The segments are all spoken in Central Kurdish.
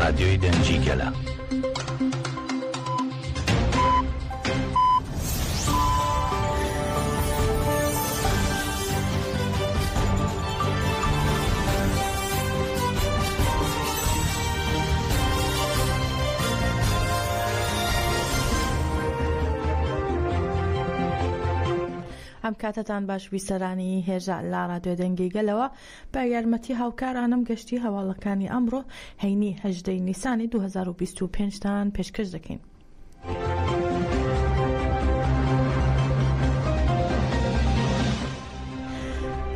رادیۆی دەنجیگەلە. ئەم کاتتان باش بیسەرانی هێژە لا رادیۆ دەنگیگەلەوە بە یارمەتی هاوکارانم گەشتی هەواڵەکانی ئەمڕۆ هەینی 18 نیسانی 2025 تان پێشکەش دەکەین.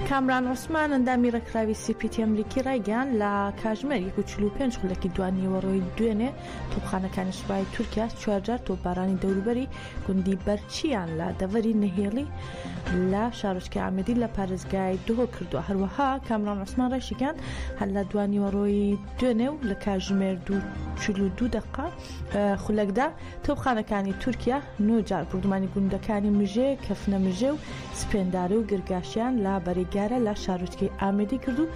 کامران عوسمان ئەندامی ڕێکخراوی سیپیتی ئەمریکی ڕایگەیاند لە کاتژمێر 1.45 خولەکی دوانیوەڕۆی دوێنێ تۆپخانەکانی سوپای تورکیا 4 جار تۆپبارانی دەوروبەری گوندی بەرچیان لە دەڤەری نەهێڵی لە شارۆچکەی ئامێدی لە پارێزگای دۆ کردووە. هەروەها کامران عوسمان ڕایشیگەیاند هەر لە دوانیوەڕۆی دوێنێ و لە کاتژمێر 2:42 خولەکدا تۆپخانەکانی تورکیا 9 جار پردومانی گوندەکانی مژێ کەفنە مژێ و سپێندارە و گرگاشیان لە بەریگارە لە شارۆچکەی ئامێدی کرد و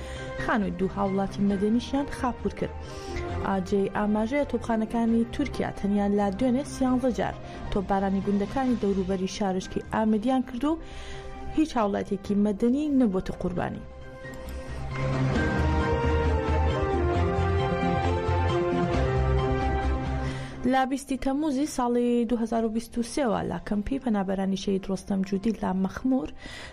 خانووی دوو هاوڵاتی مەدەنیشیان خاپور کرد. ئاجێی ئاماژەیە تۆپخانەکانی تورکیا تەنیان لا دوێنێ 13 جار تۆپبارانی گوندەکانی دەوروبەری شارۆچکەی ئامێدیان کرد و هیچ هاوڵاتێکی مەدەنی نەبووتە قوربانی. لە 20 تەموزی ساڵی 2023ەوە لە کەمپی پەنابەرانی شەهید ڕۆستەم جوودی لە مەخموور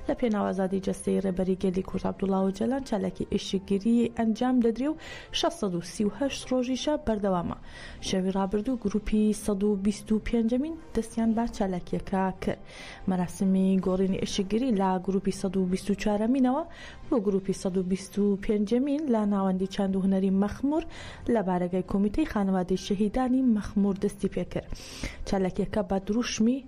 لە پێناوازادی جەستەی ڕێبەری گەلی کورد عەبدوڵڵا ئۆجەلان چالاکی ئێشێگیری ئەنجام دەدرێ و 638 ڕۆژیشە بەردەوامە. شەوی ڕابردوو گروپی 125مین دەستیان بە چالاکیەکە کرد. مەراسمی گۆڕینی ئێشێگیری لە گروپی 124مینەوە بۆ گروپی 125مین لە ناوەندی چاند و هونەری مەخموور لە بارەگای کۆمیتەی خانەوادەی شەهیدانی مەخموور دەستی پێکرد. چالاکیەکە بە دروشمی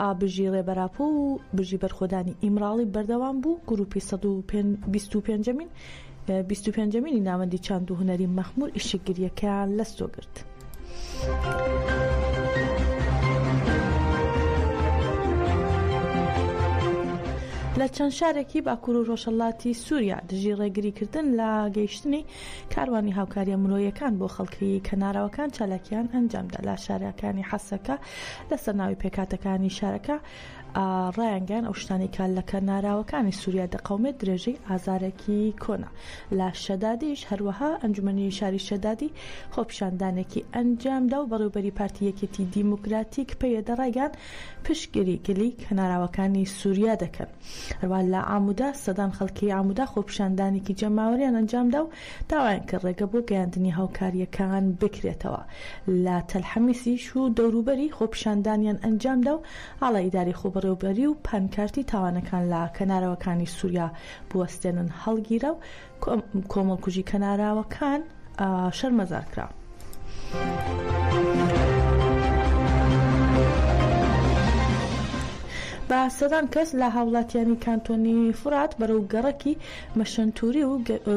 ئابژی ڕێبەراپۆ و بژی بەرخۆدانی ئیمراڵی بەردەوام بوو. گروپی 125مینی ناوەندی چاند و هونەری مەخموور ئیشەگیریەکەیان لەستۆ گرت. لە چەند شارێکی باکوور و ڕۆژهەڵاتی سووریا دژی ڕێگریکردن لە گەیشتنی کاروانی هاوکاریە مرۆیەکان بۆ خەڵکی کەناراوەکان چالاکیان ئەنجامدا. لە شارەکانی حەسەکە لەسەر ناوی پێکاتەکانی شارەکە ڕایانگەیان ئەو شتانی کە لە کەناراوەکانی سووریا دەقەومێت درێژەی ئازارێکی کۆنا. لە شەدادیش هەروەها ئەنجومەنی شاری شەدادی خۆپیشاندانێکی ئەنجامدا و بەڕێوەبەری پارتیەکێتی دیموکراتیک پێیەدە ڕایگەیاند پشتگیری گەلی کەناراوەکانی سووریا دەکەن. هەروە لە ئاموودا سەدان خەڵکی ئاموودا خۆپیشاندانێکی جەماوەریان ئەنجامدا و داوایان کە ڕێگە بۆ گەیاندنی هاوکاریەکان بکرێتەوە. لە تەلحەمیسیش و دەوروبەری خۆپیشاندانیان ئەنجامدا و ئاڵای ئیداری خۆبەڕێوەبەری و پانکارتی تاوانەکان لە کەناراوەکانی سووریا بوەستێنن هەڵگیرە و کۆمەڵکوژی کەناراوەکان شەرمەزار کرا. بە سەدان کەس لە هاوڵاتیانی کانتۆنی فرات بەرەو گەڕەکی مەشەنتوری و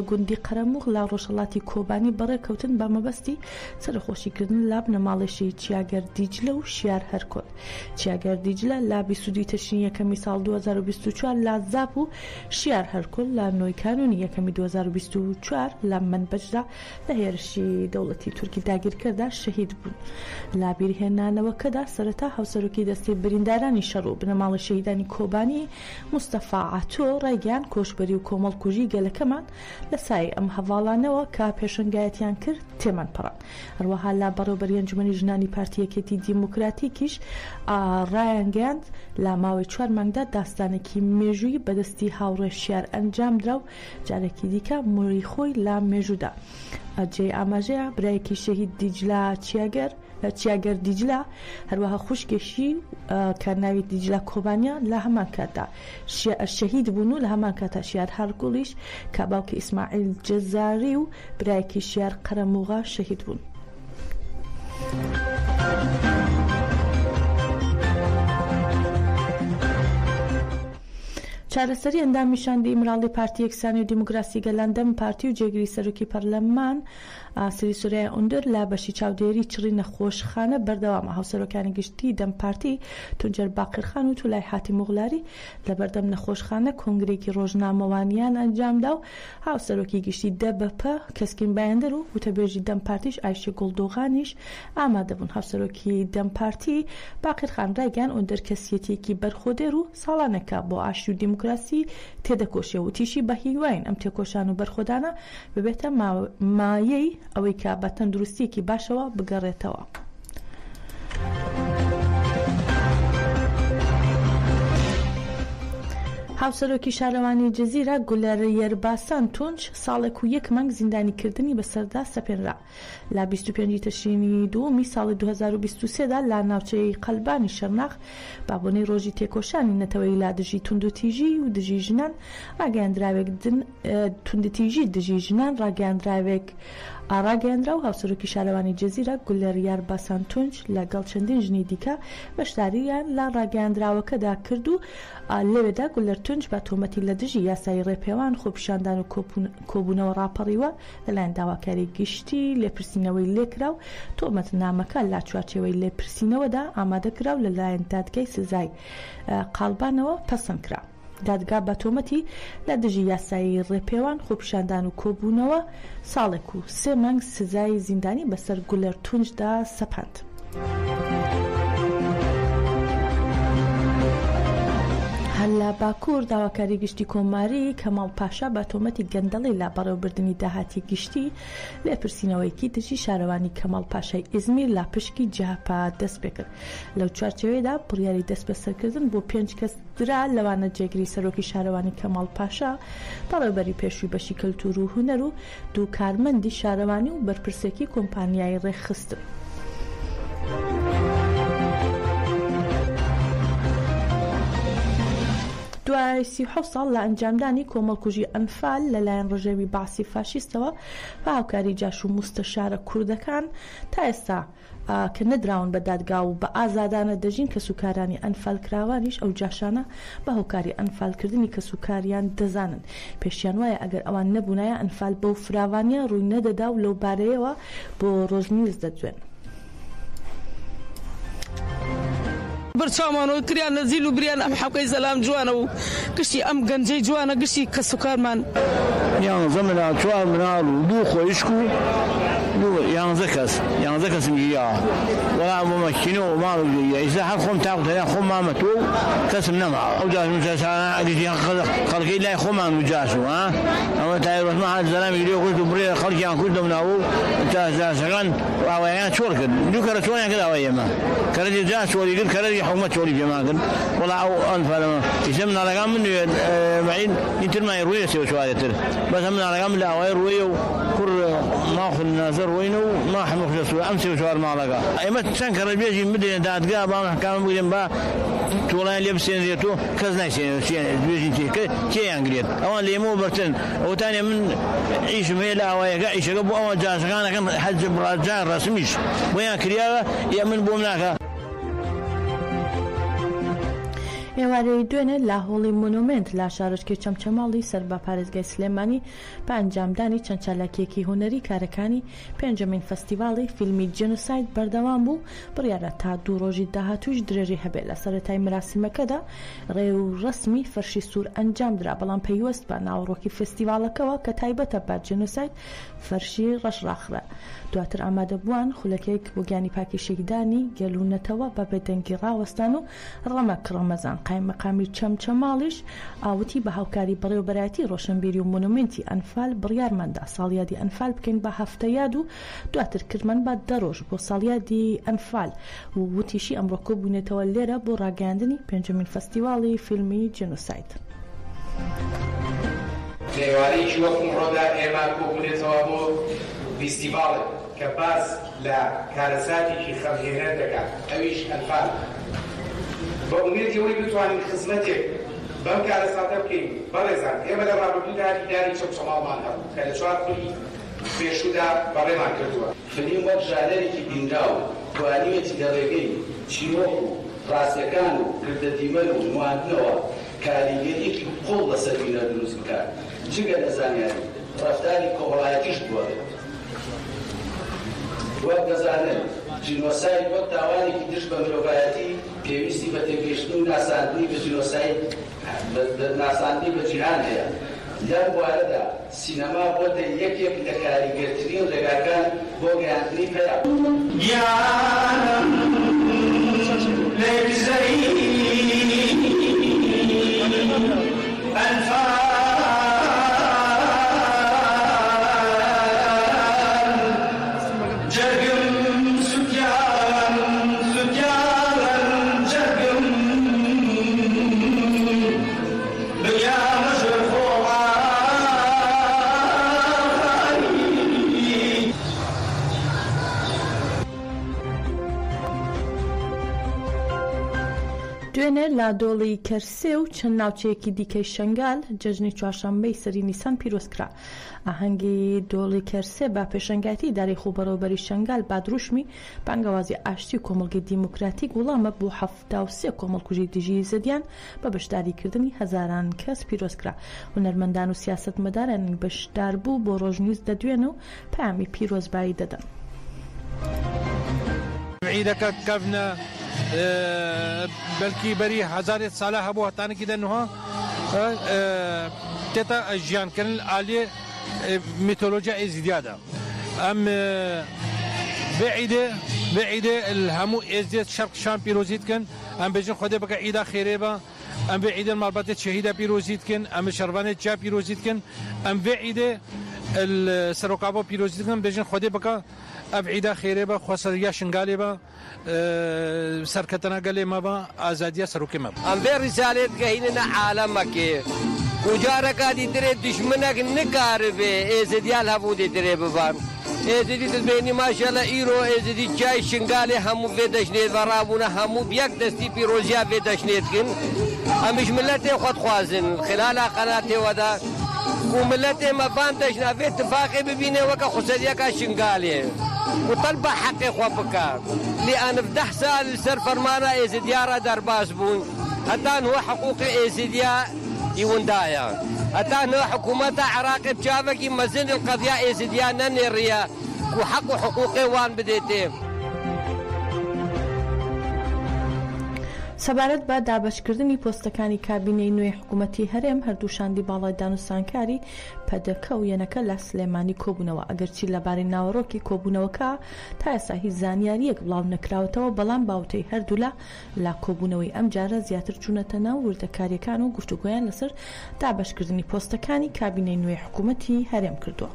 گوندی قەرەموغ لە ڕۆژهەڵاتی کۆبانی بەڕێکەوتن بە مەبەستی سەرخۆشیکردن لە بنەماڵێشی چیاگەر دیجلە و شیار هەرکۆت. چیاگەر دیجلە لە 22 تەشرینی یەکەمی ساڵ 2024 لە زاپ و شیار هەرکۆت لە نۆی کانونی یەکەمی 2024 لە منبەجدا لە هێرشی دەوڵەتی تورکی داگیرکردا شەهید بوون. لە بیرهێنانەوەکەدا سەرەتا هاوسەرۆکی دەستەی بریندارانی شەڕ و بنەماڵ شەهیدانی کۆبانی مستەفا عاتۆ ڕایگەیاند کۆشبەری و کۆمەڵکوژی گەلەکەمان لە سای ئەم هەواڵانەوە کە پێشنگایەتیان کرد تێمان پەڕان. هەروەها لە بەڕێوەبەری ئەنجومەنی ژنانی پارتیەکێتی دیموکراتیکیش ڕایانگەیاند لە ماوەی 4 مانگدا داستانێکی مێژووی بەدەستی هاوڕێ شیار ئەنجامدرا و جارێکی دیکە موری خۆی لە مێژوودا. ئەجێ ئاماژەیە برایەکی شەهید دیجلا چیاگەر دیجلا هەروەها خوشکێشی کە ناوی دیجلا کۆبانیا لە هەمان کاتدا شەهید بوون و لە هەمان کاتە شیار هەرگوڵیش کە باوکی ئیسماعیل جەزاری و برایەکی شیار قەرەموغا شەهید بوون. چارەسەری ئەندامیشاندی ئیمراڵی پارتی یەکسانی و دیموکراسی گەلاندەم پارتی و جێگیری سەرۆکی پەرلەمان سری سوورای ئوندر لە بەشی چاودێری چڕی نەخۆشخانە بەردەوامە. هاوسەرۆکانی گشتی دەم پارتی تونجەر باقرخان و تولای حاتی مغلاری لە بەردەم نەخۆشخانە کۆنگرێکی ڕۆژنامەوانیان ئەنجامدا و هاوسەرۆکی گشتی DBP کەسکین بایەندەر و وتەبێژی دەم پارتیش ئایشە گوڵدۆغانیش ئامادەبوون. هاوسەرۆکی دەم پارتی باقرخان ڕایگەیان ئوندر کەسیەتێکی بەرخۆدێر و ساڵانەکە بۆ ئاشتی و دیموکراسی تێدەکۆشێ و تیشی بە هیواین ئەم تێکۆشان و بەرخۆدانە ببێتە مایەی ئەوەی کە بە تەندروستیەکی باشەوە بگەڕێتەوە. هاوسەرۆکی شارەوانی جەزیرە گولەر یەرباسان تونج ساڵێک و یەک مانگ زیندانیکردنی بەسەردا سەپێنرا. لە 25 تەشرینی دووەمی ساڵی 2023دا لە ناوچەی قەلبانی شەرناخ بابۆنەی ڕۆژی تێکۆشانی نەتەوەی لا دژی توندوتیژی و دژی ژنان ڕاگەیاندراوێک توندتیژی دژی ژنان ڕاگەیاندرا و هاوسەرۆکی شارەوانی جەزیرە گولەر یەرباسان تونج لەگەڵ چەندین ژنی دیکە بەشداریان لە ڕاگەیاندراوەکەدا کرد و لەوێدا گولەر تونج بە تۆمەتی لە دژی یاسایی ڕێپێوان خۆپیشاندان و کۆبوونەوە ڕاپەڕیوە لەلایەن داواکاری گشتی لێپرسینەوەی لێکرا و تۆمەتنامەکە لا چوارچێوەی لێپرسینەوەدا ئامادەکرا و لەلایەن دادگای سزای قاڵبانەوە پەسەندکرا. دادگا بە تۆمەتی لە دژی یاسایی ڕێپێوان خۆپیشاندان و کۆبوونەوە ساڵێک و 3 مانگ سزای زیندانی بەسەر گولەر تونجدا سەپاند. هەلا باکوور داواکاری گشتی کۆماری کەماڵ پاشا بە تۆمەتی گەندەڵی لا بەڕێوەبردننی داهاتی گشتی لێپرسینەوەیکی دژی شارەوانی کەماڵ پاشای ئیزمیر لا پشکی جاپا دەست پێ کرد. لەو چوارچێوەیەدا بڕیاری دەست بەسەرکردن بۆ 5 کەس درا لەوانە جێگری سەرۆکی شارەوانی کەماڵ پاشا بەڕێوەبەری پێشووی بەشی کەلتور و هونەر و دوو کارمەندی شارەوانی و بەرپرسێکی کۆمپانیای ڕێکخستن. دوای 37 ساڵ لە ئەنجامدانی کۆمەڵکوژی ئەنفال لەلایەن ڕژێمی باسی فاشیستەوە بە هاوکاری جاش و مستەشارە کوردەکان تا ئێستا کە نەدراون بە دادگا و بە ئازادانە دەژین کە سوکارانی ئەنفال کراوانیش ئەو جاشانە بە هۆکاری ئەنفالکردنی کە سوکاریان دەزانن. پێشیان وایە ئەگەر ئەوان نەبوونایە ئەنفال بەو فراوانیە ڕووی نەدەدا و لەو بارەیەوە بۆ ڕۆژنیز دەدوێن. برچاوانەوە کریان نەزیل و بریان ئەم حەقەی زەلام جوانە و گشتی ئەم گەنجەی جوانە گشتی کە سوکارمان یانزە منال 4 منال و 2 خۆیشک و یانزە کەسم گیریا وەڵام بۆ مەکینە و ماڵ و گیریا ئیستا هەر خۆم تاقوتەیان خۆم مامەتۆ و کەسم نەماوە ئەو جاش مجاسانە ئەگەشتی خەڵکەی لای خۆمان وجاس و ئەوە تایبەتمە هات زەلامی گیرێ خۆشت و بڕێ خەڵکیان کورد دەمناوە و جاسەکان ئاوایان چۆڵ کرد دوو کەرە چۆڵیان کرد ئەوە ئێمە کەرەی جا چۆڵی کرد کەرەی حکومەت چۆڵی پێمان کرد وەڵا ئەو ئەنفالەمە ئیستا مناڵەکان من بەعید ئینترمای ڕوویە سێ و چوارێتر بەس ئەم مناڵەکان من لە ئاوای ڕوویە و کوڕ ماخن نازەر ڕووینە و ما حمل خجسوا أمس وشوار مالك أيما تسانكر البيجي مدري دادقا بام حكام بقولين با تولان لبسين زيتو كذا شيء بيجي كي أنجليت أوان ليمو برتن وتاني من عيش ميلا ويا عيش قبو أوان جالس كان حج برجع رسميش ويا كرياغا يمن بومناك. ئێوارەی دوێنێ لە هۆڵی مونومنت لە شارۆچکەی چەمچەماڵی سەر بە پارێزگای سلێمانی بە ئەنجامدانی چەند چالاکیەکی هونەری کارەکانی 5مین فەستیڤاڵی فیلمی جێنۆساید بەردەوام بوو. بڕیارە تا 2 ڕۆژی داهاتووش درێژی هەبێت. لە سەرەتای مراسیمەکەدا ڕێ و ڕسمی فەرشی سوور ئەنجامدرا بەڵام پەیوەست بە ناوڕۆکی فستیڤالەکەەوە کە تایبەتە بە جێنۆساید فەرشی ڕەشڕاخرە. دواتر ئامادەبووان خولەکێک بۆ گیانی پاکی شەیدانی گەلوونەتەوە بە بەدەنگی ڕاوەستان و ڕەمەک ڕەمەزان قایم مەقامی چەمچەماڵیش ئاوتی بە هاوکاری بەڕێوەبەرایەتی ڕۆشنبیری و مونومنتی ئەنفال بڕیارماندا ساڵیادی ئەنفال بکەین بە هەفتە یاد و دواتر کردمان بە 10 ڕۆژ بۆ ساڵیادی ئەنفال و وتیشی ئەمڕۆ کۆبوونێتەوە لێرە بۆ ڕاگەاندنی 5مین فەستیڤاڵی فیلمی جێنۆساید. لێوارەیەکی وەکو ڕۆدا ئێمە کۆبوونێتەوە بۆ فیستیڤاڵێک کە باس لە کارەساتێکی خەمهێنەر دەکات ئەویش ئەنفال بە ئومێدی ئەوەی بتوانین خزمەتێک بەم کارەساتە بکەین. بەڕێزان ئێمە لە ڕابردوودا ئیداری چەمچەماڵمان هەبوو کە لە 4 خولی پێشوودا بەڕێمان کردووە. خلیم وەک ژادەرێکی بینراو توانیوێتی لە ڕێگەی چیرۆک و ڕاستیەکان و کردەدیمەن و نواندنەوە کاریگەریەکی قوڵ لەسەر بینە دروست بکات جگە لە زانیاری ڕەفتاری کۆمەڵایەتیش بووە. وەک دەزانن جینۆساید وەک تاوانێکی دژ بە مرۆڤایەتی پێویستی بە تێگەیشتن و ناساندنی بە جینۆساید ناساندنی بە جیهان هەیە. لەم بوارەدا سینەما بۆتە یەکێک لە کاریگەرترین ڕێگاکان بۆ گەیاندنی پەیام. گیانم لەگزەی دوێنێ لا دۆڵی کەرسێ و چەند ناوچەیەکی دیکەی شنگال جەژنی چوارشەممەی سەری نیسان پیرۆزکرا. ئاهەنگی دۆڵی کەرسێ با پێشنگاتی داری خوبەرەوبەری شنگال بادروشمی بانگەوازی ئاشتی و کۆمەڵگەی دیموکراتیک وڵامە بۆ 73 کۆمەڵکوژی دژی زەدیان بە بەشداریکردنی هەزاران کەس پیرۆزکرا. هونەرمەندان و سیاسەتمەداران بەشدار بوو بۆ ڕۆژنیوز دەدوێن و پامی پیرۆزبایی دەدەن. عیدەکە کەڤنە بەلکی بەری هەزارێت ساڵە هەبوو هەتانێکی دەنوها تێتە ژیانکردن ئالێ میتۆلۆجیا ئێزیدیادا. ئەم بێعیدێ هەموو ئێزدێت شەرقشان پیرۆزیتکن ئەم بێژن خودێ بکە عیدا خێرێ بە ئەم بێ عیدە ماڵبەتێت شەهیدا پیرۆزیتکن ئەم شەربانێت جا پیرۆزیتکن ئەم بێ عیدێ سەرۆکابۆ پیرۆزیتکن بێژن خودێ بکە ئەف عیدا خێرێ بە خۆسەریا شنگالێ بە سەرکەتەنە گەلێ مەبە ئازادیە سەرۆکی مەبە. ئەم بێ ڕیسالێت گەهینە عالەمەکێ وجارەکاتی درێت دشمنەك نکاربێ ئێزدیال هەبوو دێ درێ ببان ئێزدی دەبێنی ماشەڵە ئیرۆ ئێزدی چای شنگالێ هەموو بێ دەشنێت بەڕابوونە هەموو یەک دەستی پیرۆزیا بێ دەشنێتکن ئەمیش ملەتێ خۆتخوازن خلالا قەناتێوەدا و ملەتێ مەبان دەشنافێ اتفاقی ببینێ وەکە خوسەریەکە شنگالێ وطل بە حەقی خۆ بکە لێئەن 10 سال سەر فەرمانە ئێزدیارە دەرباز بوون هەتان هو حقوقی ئێزدیا يوندايا أتانو حكومة عراق بشافكي مزن القضية إيزيديانا نيريا وحق حقوقي وان بديتي. سەبارەت بە دابەشکردنی پۆستەکانی کابینەی نوێی حکوومەتی هەرێم هەردووشاندی باڵای دانوسانکاری پەدەکە و یەنەکە لە سلێمانی کۆبوونەوە ئەگەرچی لەبارەی ناوەڕۆکی کۆبوونەوەکە تا ئێستا هیچ زانیاریەک بڵاو نەکراوەتەوە بەڵام باوتەی هەردوولا لا کۆبوونەوەی ئەم جارە زیاتر چوونەتە ناو وردەکاریەکان و گفتوگۆیان لەسەر دابەشکردنی پۆستەکانی کابینەی نوێی حکوومەتی هەرێم کردووە.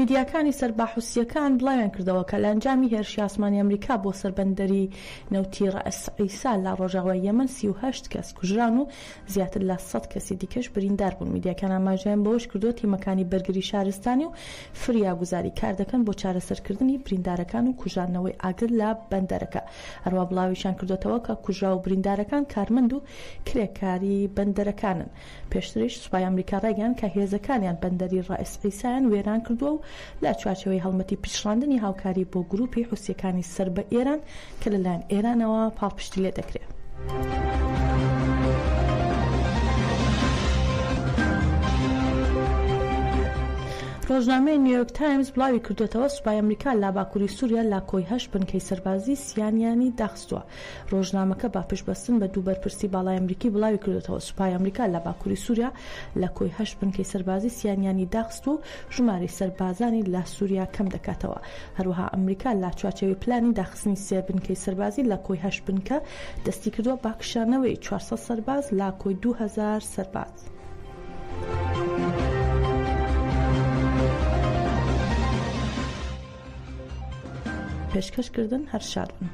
میدیاکانی سەرباحوسیەکان بڵاویان کردەوە کە لە ئەنجامی هێرشی ئاسمانی ئەمریکا بۆ سەربەندەری نەوتی ڕەئیس عیسا لە ڕۆژاوای یەمەن 38 کەس کوژران و زیاتر لە 100 کەسی دیکەش بریندار بوون. میدیاکان ئاماژەیان بەوەش کردووە تیمەکانی بەرگری شارستانی و فریاگوزاری کار دەکەن بۆ چارەسەرکردنی بریندارەکان و کوژانەوەی ئاگر لە بەندەرەکە. هەروە بڵاویشان کردوێتەوە کە کوژرا و بریندارەکان کارمەند و کرێکاری بەندەرەکانن. پێشتریش سوپای ئەمریکا ڕایگەیاند کە هێزەکانیان بەندەری ڕەئیس عیسایان وێران کردووە و لا چوارچەوەی هەڵمەتی پیشڕاندنی هاوکاری بۆ گروپی حوسیەکانی سەر بە ئێران کە لەلایەن ئێرانەوە پاڵپشتی لێ دەکرێت. ڕۆژنامەی نیویۆرک تایمز بڵاوی کردوێتەوە سوپای ئەمریکا لا باکووری سووریا لا کۆی 8 بنکەی سەربازی سیانیانی داخستووە. ڕۆژنامەکە با پشتبەستن بە دوو بەرپرسی باڵای ئەمریکی بڵاوی کردوێتەوە سوپای ئەمریکا لا باکووری سووریا لا کۆی 8 بنکەی سەربازی سیانیانی داخست و ژماری سەربازانی لا سووریا کەم دەکاتەوە. هەروەها ئەمریکا لا چوارچێوەی پلانی داخستنی 3 بنکەی سەربازی لا کۆی 8 بنکە دەستی کردووە باکشانەوەی 400 سەرباز لا کۆی 2000 سەرباز. پێشکەشکردن هەر شار بن.